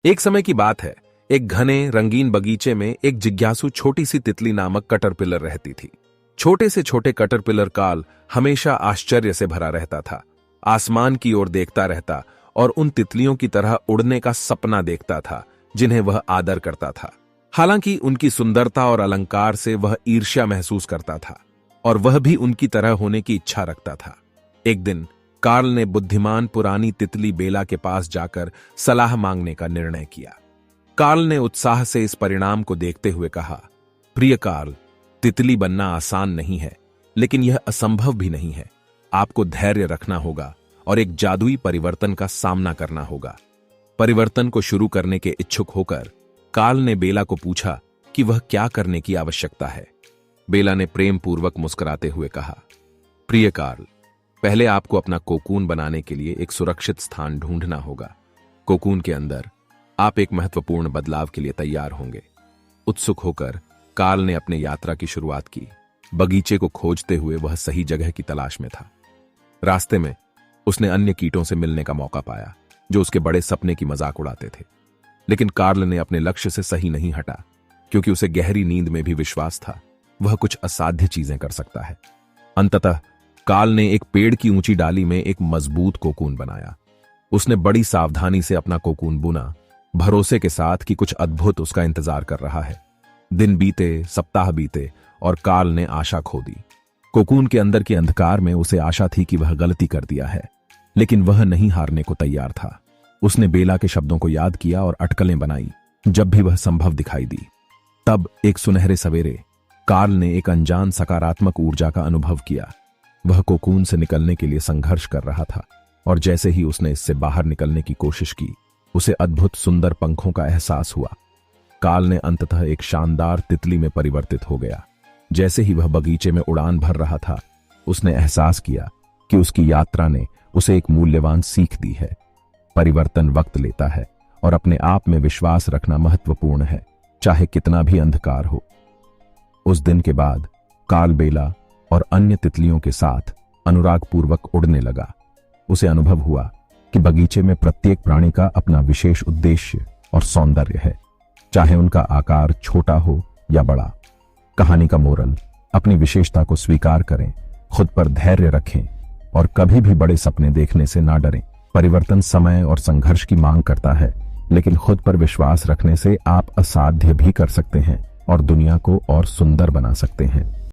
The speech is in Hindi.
एक समय की बात है। एक घने रंगीन बगीचे में एक जिज्ञासु छोटी सी तितली नामक कटरपिलर रहती थी। छोटे से छोटे कटरपिलर काल हमेशा आश्चर्य से भरा रहता था। आसमान की ओर देखता रहता और उन तितलियों की तरह उड़ने का सपना देखता था जिन्हें वह आदर करता था। हालांकि उनकी सुंदरता और अलंकार से वह ईर्ष्या महसूस करता था और वह भी उनकी तरह होने की इच्छा रखता था। एक दिन कार्ल ने बुद्धिमान पुरानी तितली बेला के पास जाकर सलाह मांगने का निर्णय किया। कार्ल ने उत्साह से इस परिणाम को देखते हुए कहा, प्रिय कार्ल, तितली बनना आसान नहीं है, लेकिन यह असंभव भी नहीं है। आपको धैर्य रखना होगा और एक जादुई परिवर्तन का सामना करना होगा। परिवर्तन को शुरू करने के इच्छुक होकर कार्ल ने बेला को पूछा कि वह क्या करने की आवश्यकता है। बेला ने प्रेम पूर्वक मुस्कुराते हुए कहा, प्रिय कार्ल, पहले आपको अपना कोकून बनाने के लिए एक सुरक्षित स्थान ढूंढना होगा। कोकून के अंदर आप एक महत्वपूर्ण बदलाव के लिए तैयार होंगे। उत्सुक होकर कार्ल ने अपने यात्रा की शुरुआत की। बगीचे को खोजते हुए वह सही जगह की तलाश में था। रास्ते में उसने अन्य कीटों से मिलने का मौका पाया जो उसके बड़े सपने की मजाक उड़ाते थे। लेकिन कार्ल ने अपने लक्ष्य से सही नहीं हटा, क्योंकि उसे गहरी नींद में भी विश्वास था वह कुछ असाध्य चीजें कर सकता है। अंततः कार्ल ने एक पेड़ की ऊंची डाली में एक मजबूत कोकून बनाया। उसने बड़ी सावधानी से अपना कोकून बुना, भरोसे के साथ कि कुछ अद्भुत उसका इंतजार कर रहा है। दिन बीते, सप्ताह बीते और कार्ल ने आशा खो दी। कोकून के अंदर के अंधकार में उसे आशा थी कि वह गलती कर दिया है, लेकिन वह नहीं हारने को तैयार था। उसने बेला के शब्दों को याद किया और अटकलें बनाई जब भी वह संभव दिखाई दी। तब एक सुनहरे सवेरे कार्ल ने एक अनजान सकारात्मक ऊर्जा का अनुभव किया। वह कोकून से निकलने के लिए संघर्ष कर रहा था और जैसे ही उसने इससे बाहर निकलने की कोशिश की, उसे अद्भुत सुंदर पंखों का एहसास हुआ। कार्ल ने अंततः एक शानदार तितली में परिवर्तित हो गया। जैसे ही वह बगीचे में उड़ान भर रहा था, उसने एहसास किया कि उसकी यात्रा ने उसे एक मूल्यवान सीख दी है। परिवर्तन वक्त लेता है और अपने आप में विश्वास रखना महत्वपूर्ण है, चाहे कितना भी अंधकार हो। उस दिन के बाद कार्ल बेला और अन्य तितलियों के साथ अनुरागपूर्वक उड़ने लगा। उसे अनुभव हुआ कि बगीचे में प्रत्येक प्राणी का अपना विशेष उद्देश्य और सौंदर्य है, चाहे उनका आकार छोटा हो या बड़ा। कहानी का मोरल, अपनी विशेषता को स्वीकार करें, खुद पर धैर्य रखें और कभी भी बड़े सपने देखने से ना डरें। परिवर्तन समय और संघर्ष की मांग करता है, लेकिन खुद पर विश्वास रखने से आप असाध्य भी कर सकते हैं और दुनिया को और सुंदर बना सकते हैं।